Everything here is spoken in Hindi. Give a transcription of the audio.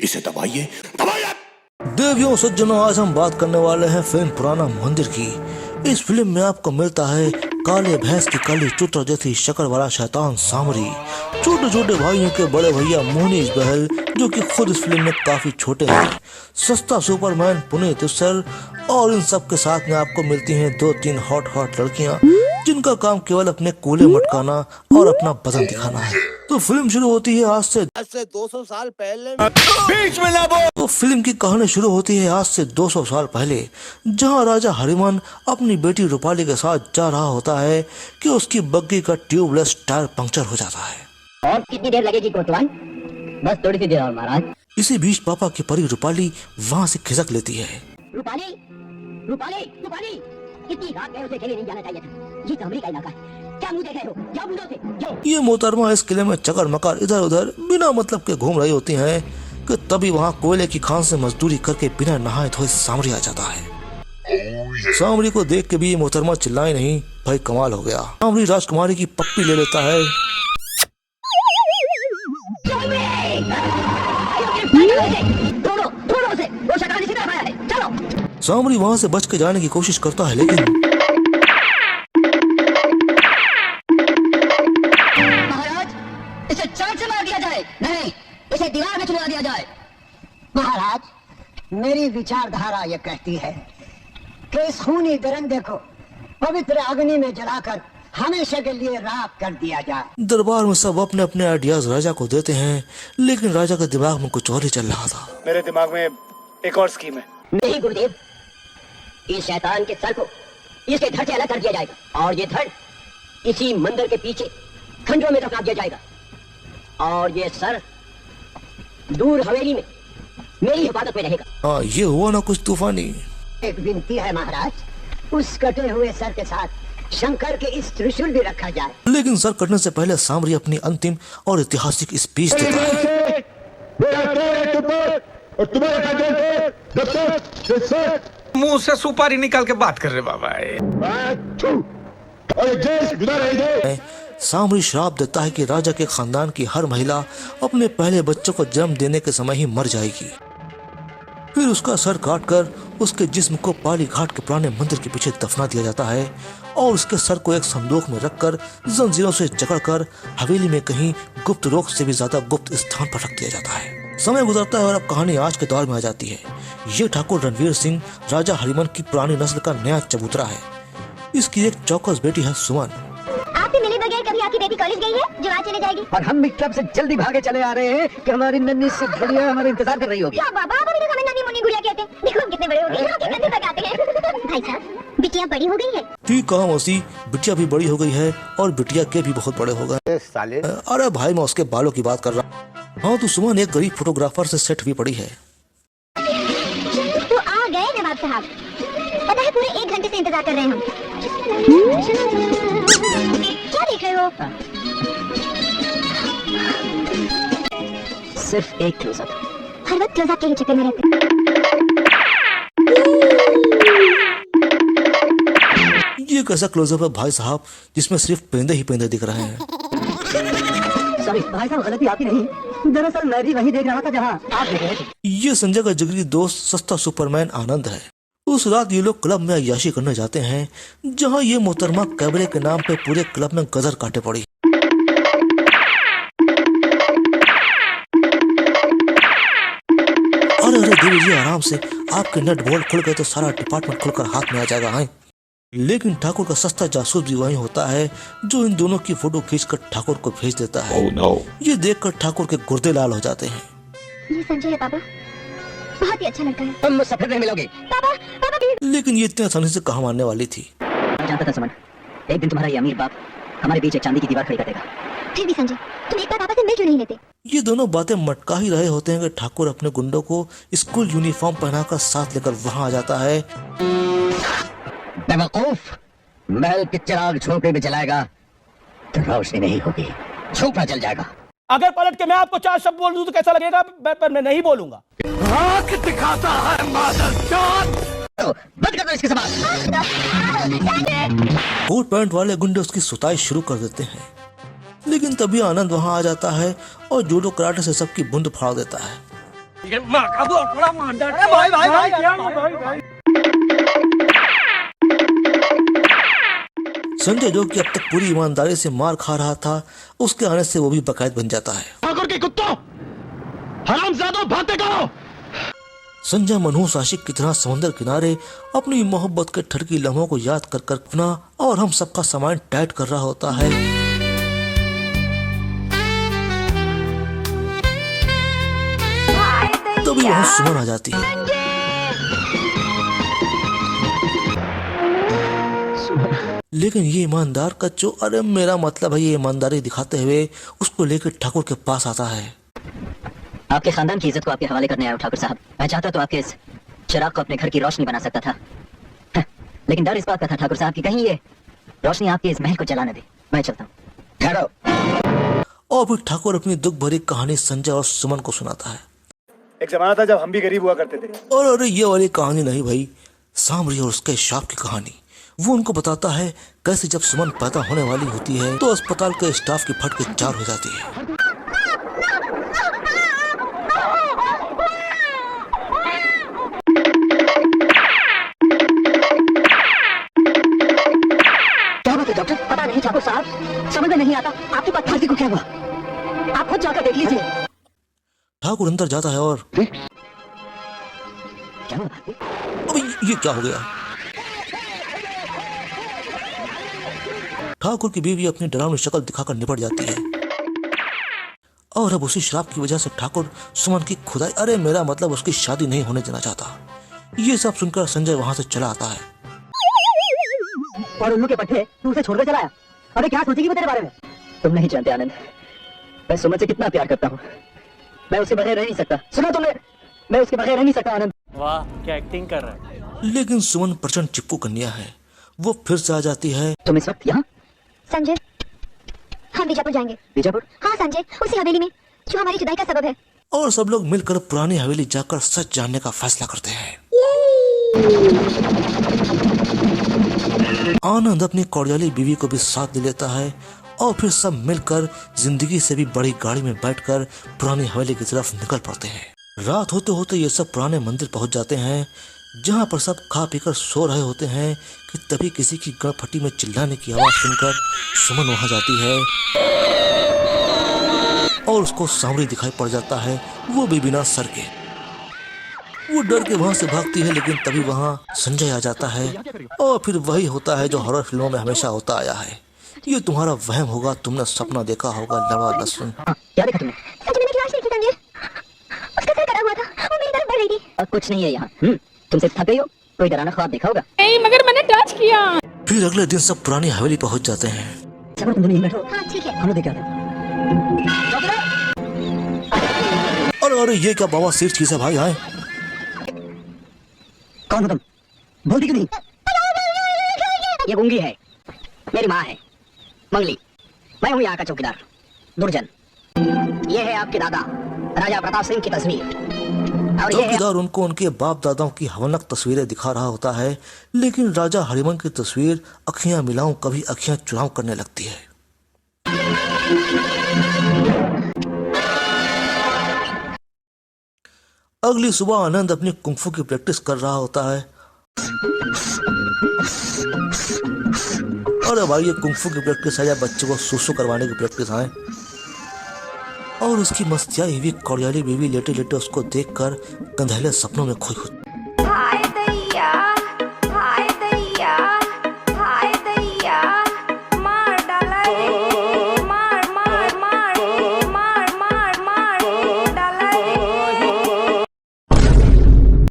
इसे दबाइए दबाइए। देवियों सज्जनों, आज हम बात करने वाले हैं फिल्म पुराना मंदिर की। इस फिल्म में आपको मिलता है काले भैंस की काली चुत्र जैसी शक्ल वाला शैतान सामरी, छोटे छोटे भाइयों के बड़े भैया मोनीश बहल जो कि खुद इस फिल्म में काफी छोटे हैं, सस्ता सुपरमैन पुनीत उस्सर, और इन सब के साथ में आपको मिलती हैं 2-3 हॉट लड़कियां जिनका काम केवल अपने कूले मटकाना और अपना वजन दिखाना है। तो फिल्म शुरू होती है आज से 200 साल पहले। बीच में ना बोल। तो फिल्म की कहानी शुरू होती है आज से 200 साल पहले, जहां राजा हरिमन अपनी बेटी रूपाली के साथ जा रहा होता है कि उसकी बग्गी का ट्यूबलेस टायर पंक्चर हो जाता है। और कितनी देर लगेगी कोतवाल? बस थोड़ी सी देर और महाराज। इसी बीच पापा की परी रूपाली वहाँ से खिसक लेती है। रूपाली, रूपाली, रूपाली, इतनी रात में उसे खेले नहीं जाना चाहिए था। ये सामरी का इलाका है। क्या मुंह देख रहे हो? जाओ मुंह से, जाओ। ये मोहतरमा इस किले में चकर मकर इधर उधर बिना मतलब के घूम रही होती हैं कि तभी वहाँ कोयले की खान से मजदूरी करके बिना नहाए धोए सामरी आ जाता है। सामरी को देख के भी ये मोहतरमा चिल्लाई नहीं, भाई कमाल हो गया। सामरी राजकुमारी की पप्पी ले लेता है। सामरी वहाँ से बच के जाने की कोशिश करता है, लेकिन महाराज इसे चाट से मार दिया जाए। नहीं, इसे दीवार में चुनवा दिया जाए। महाराज, मेरी विचारधारा ये कहती है कि इस खूनी दरिंदे को पवित्र अग्नि में जलाकर हमेशा के लिए राख कर दिया जाए। दरबार में सब अपने अपने आइडियाज राजा को देते हैं, लेकिन राजा के दिमाग में कुछ और ही चल रहा था। मेरे दिमाग में एक और स्कीम है। नहीं गुरुदेव, इस शैतान के सर को इसके धड़ से अलग कर दिया जाएगा और ये धड़ इसी मंदिर के पीछे खंडों में रखा दिया जाएगा और ये सर दूर हवेली में मेरी हिफाजत में रहेगा। हाँ, ये हुआ ना कुछ तूफानी। एक विनती है महाराज, उस कटे हुए सर के साथ शंकर के इस त्रिशूल भी रखा जाए। लेकिन सर कटने से पहले सामरी अपनी अंतिम और ऐतिहासिक स्पीच देता है। मुंह से सुपारी निकाल के बात कर रहे बाबा। सामरी श्राप देता है कि राजा के खानदान की हर महिला अपने पहले बच्चों को जन्म देने के समय ही मर जाएगी। फिर उसका सर काटकर उसके जिस्म को पाली घाट के पुराने मंदिर के पीछे दफना दिया जाता है और उसके सर को एक संदूक में रखकर जंजीरों से जकड़कर हवेली में कहीं गुप्त रोक से भी ज्यादा गुप्त स्थान पर रख दिया जाता है। समय गुजरता है और अब कहानी आज के दौर में आ जाती है। ये ठाकुर रणवीर सिंह राजा हरिमन की पुरानी नस्ल का नया चबूतरा है। इसकी एक चौकस बेटी है सुमन। आपसे मिले बगैर कभी आपकी बेटी कॉलेज गई है जो आज चले जाएगी? और हम क्लब से जल्दी भागे चले आ रहे हैं कि हमारी नन्ही से गुड़िया हमारा इंतजार कर रही होगी। क्या बाबा, आप अभी तक हमें नन्ही मुन्नी गुड़िया कहते हैं। देखो कितने बड़े हो गए, हम कितने तक आते हैं। भाई साहब, बिटिया बड़ी हो गई है। ठीक कहा मौसी, बिटिया भी बड़ी हो गई है और बिटिया के भी बहुत बड़े हो गए। अरे भाई, मैं उसके बालों की बात कर रहा हूँ। हाँ, तो सुमन एक गरीब फोटोग्राफर से सेट हुई पड़ी है। तो आ गए नवाब साहब, पता है पूरे 1 घंटे से इंतजार कर रहे हैं हम। क्या देख रहे हो? सिर्फ एक क्लोजअप। हर वक्त क्लोजअप के ही चक्कर में रहते हैं। ये कैसा क्लोजअप है भाई साहब जिसमें सिर्फ पेंदे ही पेंदे दिख रहे हैं। सॉरी भाई साहब, गलती आपकी नहीं, दरअसल मैं भी वही देख रहा था जहाँ आप देख रहे थे। ये संजय का जिगरी दोस्त सस्ता सुपरमैन आनंद है। उस रात ये लोग क्लब में अय्याशी करने जाते हैं, जहाँ ये मोहतरमा कैबरे के नाम पे पूरे क्लब में गदर काटे पड़ी। अरे देवी जी, आराम से, आपके नट बोल्ट खुल गए तो सारा डिपार्टमेंट खुलकर हाथ में आ जाएगा। हाँ, लेकिन ठाकुर का सस्ता जासूस भी वही होता है जो इन दोनों की फोटो खींचकर ठाकुर को भेज देता है। Oh, no. ये देखकर ठाकुर के गुर्दे लाल हो जाते हैं। ये संजय है पापा, बहुत ही अच्छा लड़का है। तुम मुझसे फिर नहीं मिलोगे। पापा, पापा प्लीज। लेकिन ये इतने आसानी से कहाँ मानने वाली थी। मैं जानता था सुमन, एक दिन तुम्हारा ये अमीर बाप हमारे बीच एक चांदी की दीवार खड़ी कर देगा। फिर भी संजय, तुम एक बार पापा से मिल क्यों नहीं लेते? ये दोनों बातें मटका ही रहे होते हैं कि ठाकुर अपने गुंडों को स्कूल यूनिफॉर्म पहनाकर साथ लेकर वहाँ आ जाता है। बेवकूफ, महल के चिराग झोंपड़े में जलाएगा तो रोशनी नहीं होगी, झोंपड़ा जल जाएगा। अगर पलट के मैं आपको 4 शब्द बोल दूं तो कैसा लगेगा? पर मैं नहीं बोलूंगा। आंख दिखाता है मादरचोद। बंद कर दो इसकी ज़बान। कोट पैंट वाले गुंडे उसकी सुताई शुरू कर देते हैं, लेकिन तभी आनंद वहां आ जाता है और जूडो कराटे से सबकी बुंद फाड़ देता है। संजय जो कि अब तक पूरी ईमानदारी से मार खा रहा था, उसके आने से वो भी बकायद बन जाता है। ठाकुर के कुत्तों, हरामजादों, भागते करो। संजय मनहूस आशिक की तरह समुद्र किनारे अपनी मोहब्बत के ठरकी लम्हों को याद कर कर अपना और हम सबका सामान टाइट कर रहा होता है। तभी वहाँ सुमन आ जाती है। लेकिन ये ईमानदार कच्चो, अरे मेरा मतलब है ये ईमानदारी दिखाते हुए उसको लेकर ठाकुर के पास आता है। आपके खानदान की इज्जत को आपके हवाले करने आया हूं ठाकुर साहब। मैं चाहता तो आपके इस चिराग को अपने घर की रोशनी बना सकता था, लेकिन डर इस बात का था ठाकुर साहब कि कहीं ये रोशनी आपके इस महल को जला न दे। मैं चलता हूँ। और फिर ठाकुर अपनी दुख भरी कहानी संजय और सुमन को सुनाता है। एक जमाना था जब हम भी गरीब हुआ करते थे। और अरे ये वाली कहानी नहीं भाई, सामरी और उसके श्राप की कहानी। वो उनको बताता है कैसे जब सुमन पैदा होने वाली होती है तो अस्पताल के स्टाफ की फट के चार हो जाती है। क्या बात है डॉक्टर? पता नहीं ठाकुर साहब, समझ में नहीं आता आपके पास फांसी को क्या हुआ। आप खुद जाकर देख लीजिए। ठाकुर अंदर जाता है और क्या हुआ? अबे ये क्या हो गया? ठाकुर की बीवी अपनी डरावनी शक्ल दिखाकर निपट जाती है और अब उसी शराब की वजह से ठाकुर सुमन की खुदाई, अरे मेरा मतलब उसकी शादी नहीं होने देना चाहता। ये सब सुनकर संजय वहां से चला आता है। और उल्लू के पट्टे तू उसे छोड़कर चलाया। अरे क्या सोचेगी वो तेरे बारे में? तुम नहीं जानते आनंद, मैं सुमन से कितना प्यार करता हूँ। मैं उसके बगैर रह नहीं सकता। सुना तुमने? मैं उसके बगैर रह नहीं सकता आनंद। वाह क्या एक्टिंग कर रहा है। लेकिन सुमन प्रचंड चिपकू कन्या है, वो फिर से आ जाती है। तुम इस वक्त यहाँ? संजय, हम बीजापुर जाएंगे। बीजापुर? हाँ संजय, उसी हवेली में जो हमारी जुदाई का सबब है। और सब लोग मिलकर पुरानी हवेली जाकर सच जानने का फैसला करते हैं। आनंद अपनी कौड़ियाली बीवी को भी साथ ले लेता है और फिर सब मिलकर जिंदगी से भी बड़ी गाड़ी में बैठकर पुरानी हवेली की तरफ निकल पड़ते हैं। रात होते होते ये सब पुराने मंदिर पहुंच जाते हैं, जहां पर सब खा पीकर सो रहे होते हैं कि तभी किसी की गड़फटी में चिल्लाने की आवाज सुनकर सुमन वहां जाती है और उसको सामरी दिखाई पड़ जाता है, वो भी बिना सर के। वो डर के वहां से भागती है, लेकिन तभी वहां संजय आ जाता है और फिर वही होता है जो हॉरर फिल्मों में हमेशा होता आया है। ये तुम्हारा वहम होगा, तुमने सपना देखा होगा। लड़ा लहसुन। क्या देखा तुमने? संजय, मैंने क्लास देखी संजय, उसका सर कटा हुआ था और मेरी तरफ बढ़ रही थी। कुछ नहीं है यहाँ। तुम सिर्फ थक गई हो। कोई डरावना ख्वाब देखा होगा? नहीं, मगर मैंने टच किया। फिर अगले दिन सब पुरानी हवेली पहुंच जाते हैं। चलो तुम यहीं बैठो। हाँ ठीक है। हम लोग देख आते हैं। और अरे ये क्या बाबा सिर चीज है भाई? आए कौन हो तुम? बोलती क्यों नहीं? ये गूंगी है, मेरी माँ है मंगली। मैं हूँ यहाँ का चौकीदार दुर्जन। ये है आपके दादा राजा प्रताप सिंह की तस्वीर। और ये है चौकीदार उनको उनके बाप दादाओं की हवनक तस्वीरें दिखा रहा होता है, लेकिन राजा हरिमन की तस्वीर अखियां मिलाऊं कभी अखियां चुराऊं करने लगती है। अगली सुबह आनंद अपनी कुंफू की प्रैक्टिस कर रहा होता है। अरे भाई ये कुंफू की प्रैक्टिस है या बच्चे को सुसु करवाने की प्रैक्टिस है? और उसकी मस्तियाई हुई कौड़ियाली बीवी लेटे लेटे उसको देखकर कंधेले सपनों में खोई